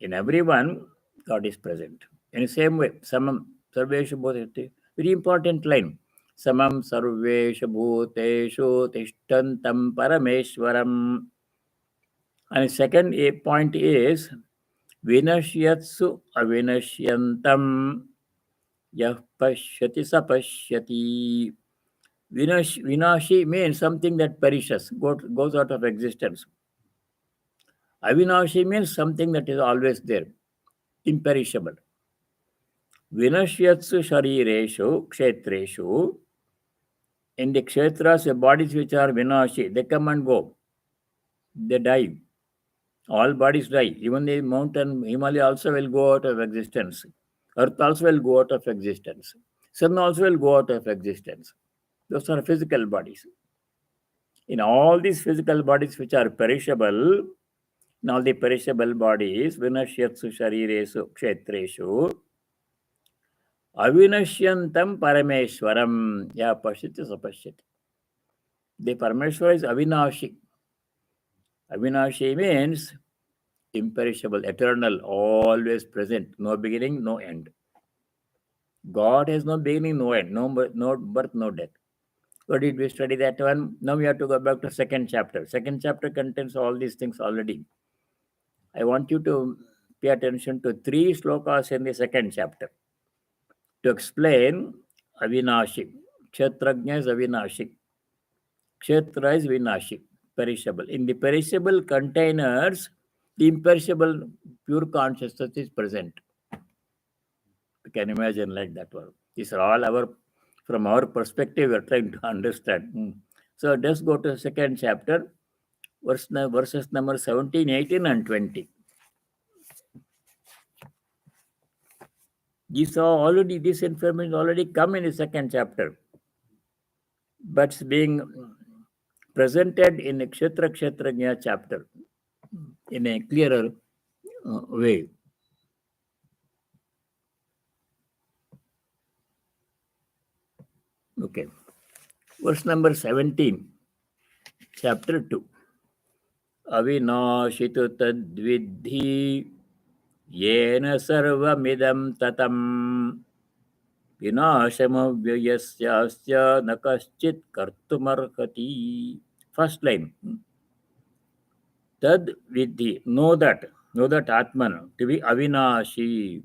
In everyone, God is present. In the same way, samam sarveshu bhuteshu. Very important line. Samam sarveshu bhuteshu tishtantam parameshwaram. And the second point is vinashyatsu avinashyantam yah pashyati sapashyati. Vinashi means something that perishes, goes out of existence. Avinashi means something that is always there, imperishable. Vinashyatsu sharireshu kshetreshu. In the kshetras, the bodies which are vinashi, they come and go. They die. All bodies die. Even the mountain, Himalaya also will go out of existence. Earth also will go out of existence. Sun also will go out of existence. Those are physical bodies. In all these physical bodies which are perishable, in all the perishable bodies, vinashyatsu shariresu kshetreshu, avinashyantam parameshwaram ya pashyati sapashyati. The Parameshwara is avinashi. Avinashi means imperishable, eternal, always present, no beginning, no end. God has no beginning, no end, no birth, no death. What did we study that one? Now we have to go back to second chapter. Second chapter contains all these things already. I want you to pay attention to 3 slokas in the second chapter to explain avinashi. Kshetrajna is avinashi. Kshetra is vinashi, perishable. In the perishable containers, the imperishable pure consciousness is present. You can imagine like that one. These are all from our perspective, we are trying to understand. So let's go to the second chapter, verses number 17, 18, and 20. This information already come in the second chapter, but it's being presented in the Kshetrajna chapter in a clearer way. Okay. Verse number 17, chapter 2. Avinashitu tadvidhi yena sarvamidam tatam vinashamavyayasyasya nakaschit kartumarhati. First line. Tad vidhi, know that Atman to be avinashi,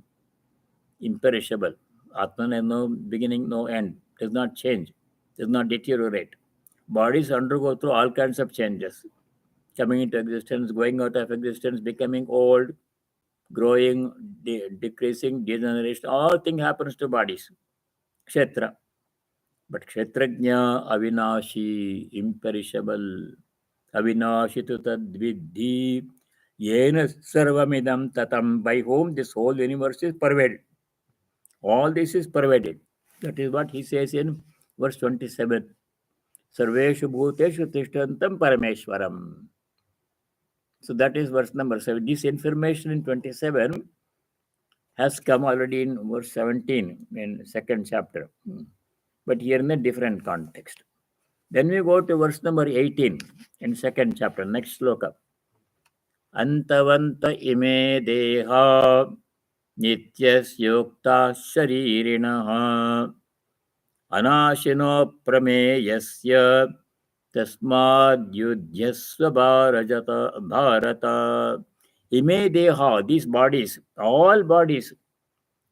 imperishable. Atman has no beginning, no end, does not change, does not deteriorate. Bodies undergo through all kinds of changes, coming into existence, going out of existence, becoming old, growing, decreasing, degeneration. All things happens to bodies. Kshetra. But kshetrajna avinashi, imperishable. Avinashi tu tadvidhi yena sarvamidam tatam, by whom this whole universe is pervaded. All this is pervaded. That is what he says in verse 27. Sarveshu bhuteshu tishtantam parameshwaram. So that is verse number 7. This information in 27 has come already in verse 17 in second chapter. But here in a different context. Then we go to verse number 18 in second chapter, next sloka. Antavanta ime deha nityasya sharirinaha anashino prameyasya tasmad yudhyasva bharata. Ime deha, these bodies, all bodies,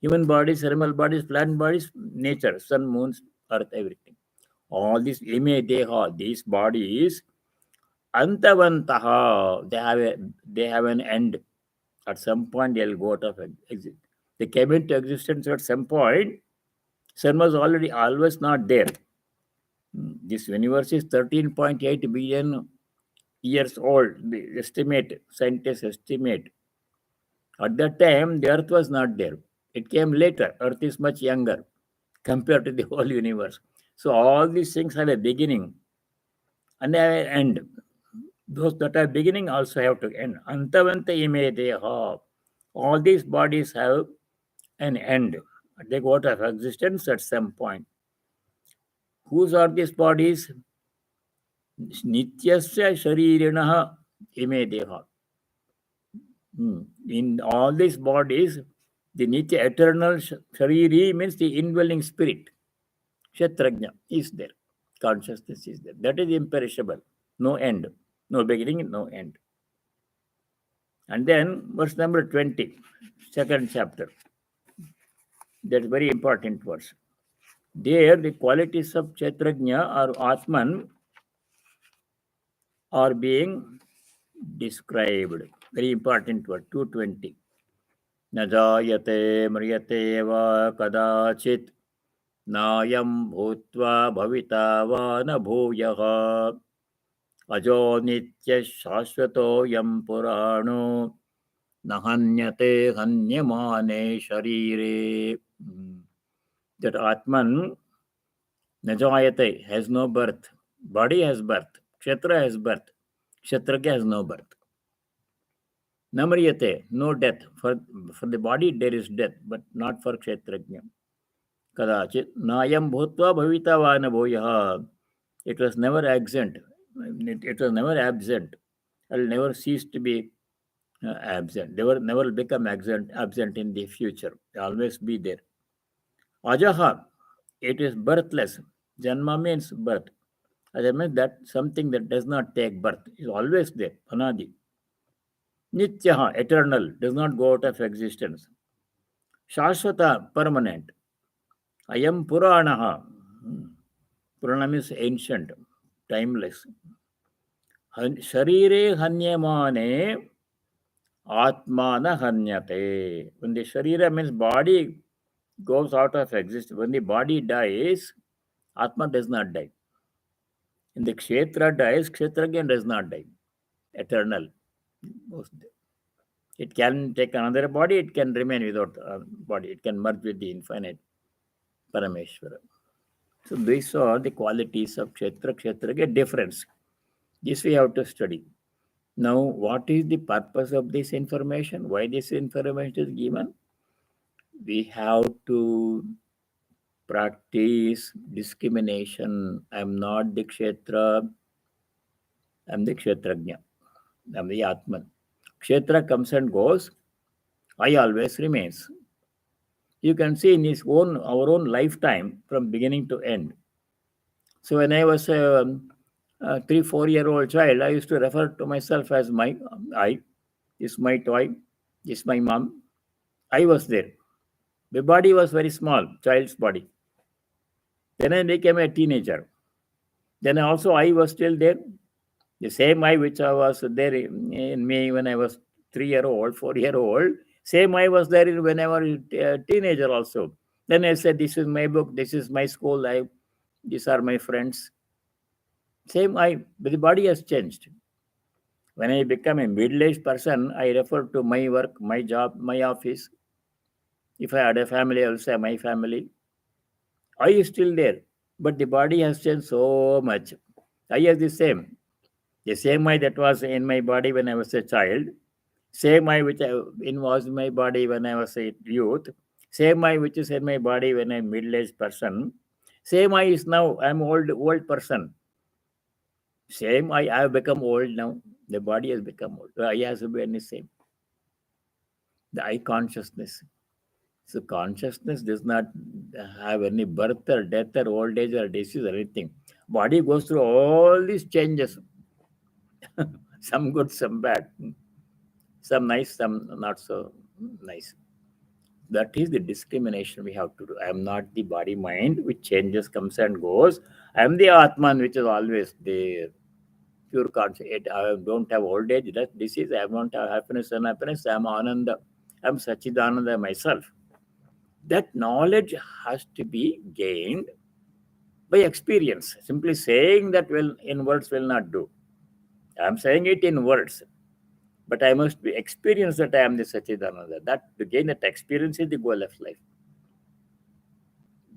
human bodies, animal bodies, plant bodies, nature, sun, moon, earth, everything. All these ime deha, these bodies, antavantaha, they have an end. At some point, they'll go out of exist. They came into existence at some point. Sun was always not there. This universe is 13.8 billion years old. Scientists estimate. At that time, the Earth was not there. It came later. Earth is much younger compared to the whole universe. So all these things have a beginning and an end. Those that are beginning also have to end. Antavanta ime deha. All these bodies have an end. They go out of existence at some point. Whose are these bodies? Nityasya sharirinaha ime deha. In all these bodies, the Nitya eternal Shariri means the indwelling spirit. Kshetrajna is there. Consciousness is there. That is imperishable. No end. No beginning, no end. And then verse number 20, second chapter. That's very important verse. There, the qualities of Kshetrajna or Atman are being described. Very important word, 220. न जायते म्रियते वा कदाचित् नायं भूत्वा भविता वा न भूयः अजो नित्यः शाश्वतोऽयं पुराणो न हन्यते हन्यमाने शरीरे. That Atman न जायते has no birth. Body has birth. Kshetra has birth. Kshetrajna has no birth. Namriyate, no death. For the body there is death, but not for Kshetrajna. Kadachit, Nayam Bhutva Bhavita Vana Bhoyaha. It was never absent. It was never absent. It will never cease to be absent. They will never become absent in the future. They always be there. Ajaha, it is birthless. Janma means birth. Aja means that something that does not take birth is always there. Anadi. Nityaha, eternal, does not go out of existence. Shashvata, permanent. Ayam Puranaha. Purana means ancient, timeless. Sharire hanyamane atmana hanyate. When the sharira means body goes out of existence, when the body dies, Atma does not die. When the Kshetra dies, Kshetra again does not die. Eternal. It can take another body, it can remain without a body, it can merge with the infinite Parameshvara. So these are the qualities of Kshetra. Kshetra get difference. This we have to study. Now, what is the purpose of this information? Why this information is given? We have to practice discrimination. I am not the Kshetra, I am the Kshetrajna. I am the Atman. Kshetra comes and goes. I always remains. You can see in our own lifetime from beginning to end. So when I was a 3-4-year-old child, I used to refer to myself as my I. This is my toy. This is my mom. I was there. The body was very small, child's body. Then I became a teenager. Then also I was still there. The same I which I was there in me when I was 3-year-old, 4-year-old, same I was there when I was a teenager also. Then I said, this is my book, this is my school life, these are my friends. Same I, but the body has changed. When I become a middle-aged person, I refer to my work, my job, my office. If I had a family, I will say my family. I is still there, but the body has changed so much. I is the same. The same I that was in my body when I was a child, same I which was in my body when I was a youth, same I which is in my body when I'm middle-aged person, same I is now I'm old person. Same, I have become old now. The body has become old. I has to be the same. The I consciousness. So consciousness does not have any birth or death or old age or disease or anything. Body goes through all these changes. Some good, some bad. Some nice, some not so nice. That is the discrimination we have to do. I am not the body mind which changes, comes and goes. I am the Atman which is always there. Pure conscious. I don't have old age, death, disease. I don't have happiness and unhappiness. I am Ananda. I am Sachidananda myself. That knowledge has to be gained by experience. Simply saying that will in words will not do. I am saying it in words, but I must be experience that I am the Sachidananda. That to gain that experience is the goal of life.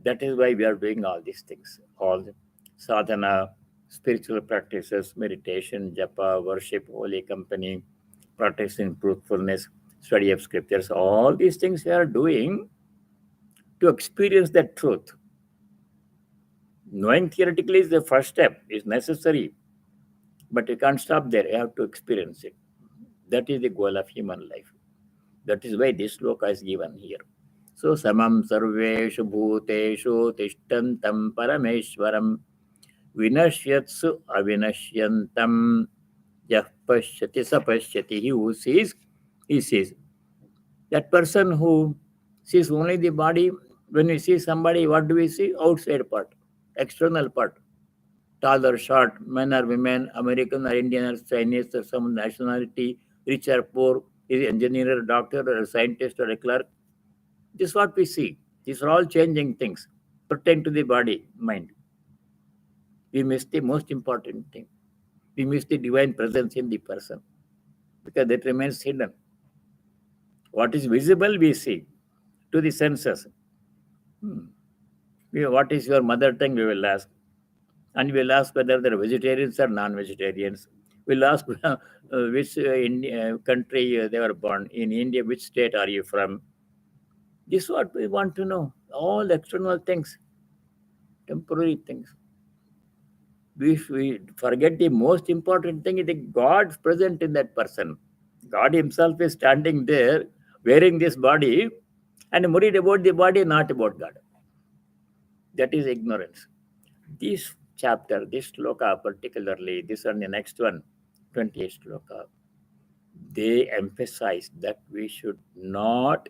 That is why we are doing all these things. All the sadhana, spiritual practices, meditation, japa, worship, holy company, practicing truthfulness, study of scriptures, all these things we are doing to experience that truth. Knowing theoretically is the first step, is necessary, but you can't stop there. You have to experience it. That is the goal of human life. That is why this sloka is given here. So, samam sarveshu bhuteshu tishtantam parameshwaram vinashyatsu avinashyantam yah pashyati sapashyati. He who sees, he sees. That person who sees only the body, when we see somebody, what do we see? Outside part, external part. Tall or short, men or women, American or Indian or Chinese or some nationality, rich or poor, is an engineer, a doctor, or a scientist, or a clerk. This is what we see. These are all changing things pertain to the body, mind. We miss the most important thing. We miss the divine presence in the person because that remains hidden. What is visible, we see to the senses. What is your mother tongue, we will ask. And we will ask whether they're vegetarians or non-vegetarians. We'll ask which country they were born. In India, which state are you from? This is what we want to know. All external things, temporary things. We forget the most important thing is the God present in that person. God himself is standing there wearing this body and worried about the body, not about God. That is ignorance. This chapter, this sloka particularly, this and the next one, 28th sloka, they emphasize that we should not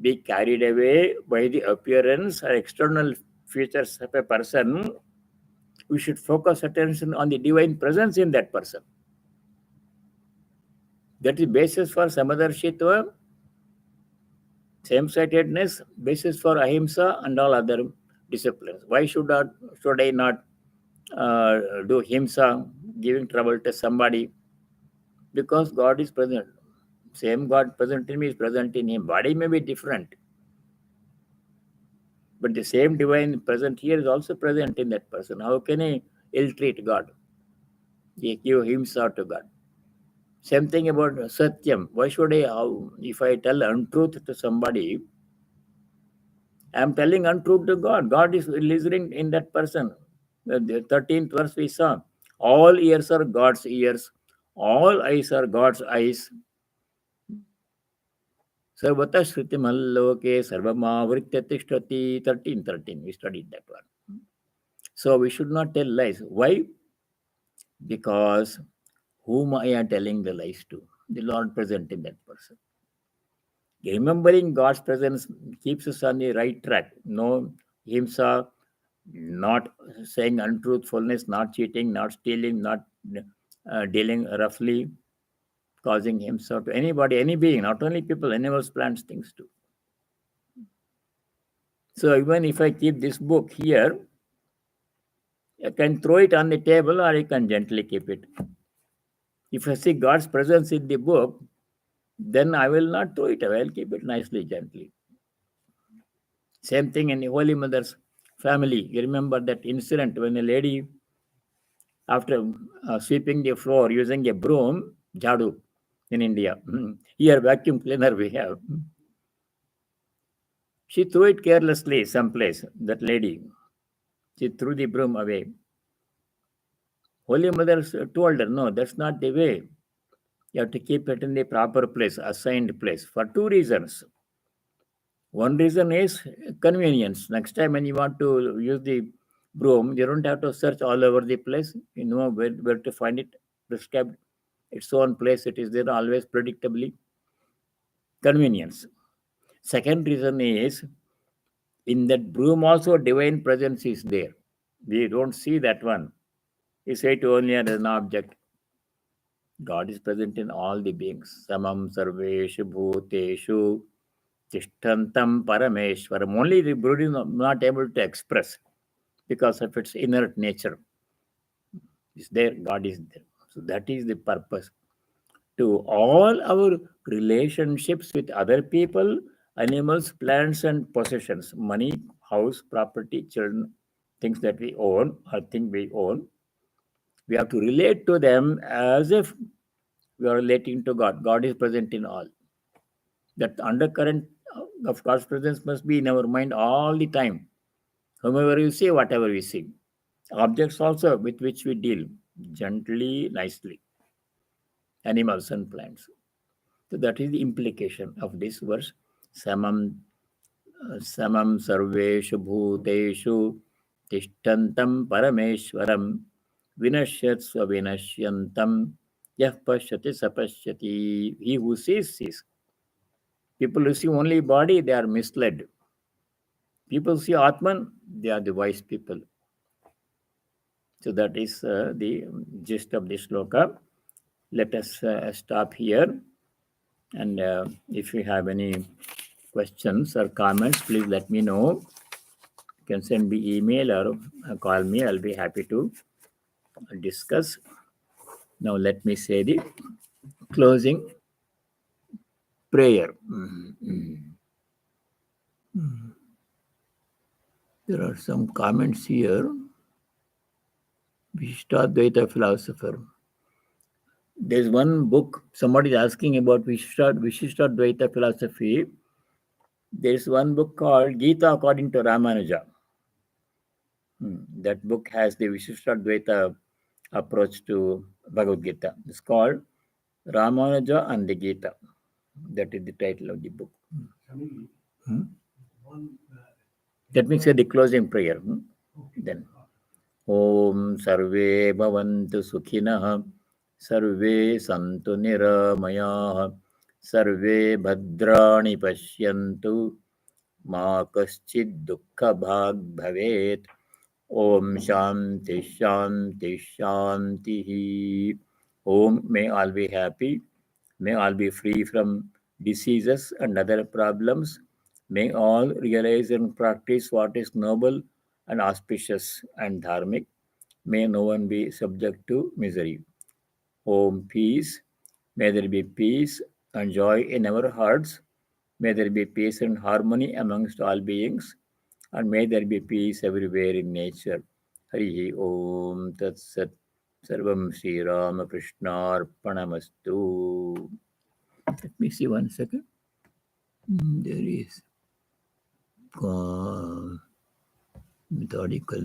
be carried away by the appearance or external features of a person. We should focus attention on the divine presence in that person. That is basis for samadarshitva, same-sightedness, basis for ahimsa and all other disciplines. Why should I not do himsa, giving trouble to somebody? Because God is present. Same God present in me is present in him. Body may be different, but the same divine present here is also present in that person. How can I ill-treat God? He give himsa to God. Same thing about satyam. Why should if I tell untruth to somebody, I am telling untruth to God. God is listening in that person. The 13th verse we saw. All ears are God's ears. All eyes are God's eyes. Sarvathā shrutimaloke sarvamāvritya tishtati. 13. We studied that one. So we should not tell lies. Why? Because whom I am telling the lies to? The Lord present in that person. Remembering God's presence keeps us on the right track. No himsa, not saying untruthfulness, not cheating, not stealing, not dealing roughly, causing himsa to anybody, any being, not only people, animals, plants, things too. So even if I keep this book here, I can throw it on the table or I can gently keep it. If I see God's presence in the book, then I will not throw it away. I'll keep it nicely, gently. Same thing in the Holy Mother's family. You remember that incident when a lady, after sweeping the floor using a broom, jhadu in India, here vacuum cleaner we have. She threw it carelessly someplace, that lady. She threw the broom away. Holy Mother told her, no, that's not the way. You have to keep it in the proper place, assigned place, for two reasons. One reason is convenience. Next time when you want to use the broom, you don't have to search all over the place. You know where to find it prescribed. Its own place. It is there always predictably. Convenience. Second reason is in that broom also divine presence is there. We don't see that one. We say it only as an object. God is present in all the beings. Samam sarveshu bhuteshu tishtantam parameshwaram. Only the brood is not able to express because of its inert nature. Is there, God is there. So that is the purpose. To all our relationships with other people, animals, plants, and possessions, money, house, property, children, things that we own or think we own, we have to relate to them as if we are relating to God. God is present in all. That undercurrent of God's presence must be in our mind all the time. Whomever you see, whatever we see. Objects also with which we deal gently, nicely. Animals and plants. So that is the implication of this verse. Samam sarveshu bhuteshu tishtantam parameshwaram vinashyatva vinashyantam yah pashyati sapashyati. He who sees, sees. People who see only body, they are misled. People see Atman, they are the wise people. So that is the gist of this sloka. Let us stop here. And if you have any questions or comments, please let me know. You can send me email or call me. I'll be happy to discuss. Now let me say the closing prayer. There are some comments here. Vishishtadvaita philosopher. There's one book, somebody is asking about Vishishtadvaita philosophy. There's one book called Gita according to Ramanuja. That book has the Vishishtadvaita approach to Bhagavad Gita. It's called Ramanuja and the Gita. That is the title of the book. Let me say the closing prayer. Then, Om Sarve Bhavantu Sukhinah Sarve Santu Niramayah Sarve Bhadrani Pashyantu Ma Kaschid Dukkha Bhag Bhavet. Om Shanti Shanti Shanti. Om, may all be happy. May all be free from diseases and other problems. May all realize and practice what is noble and auspicious and dharmic. May no one be subject to misery. Om peace. May there be peace and joy in our hearts. May there be peace and harmony amongst all beings. And may there be peace everywhere in nature. Hari Om Tat Sat Sarvam Sri Ramakrishnaarpanamastu. Let me see 1 second. There is methodical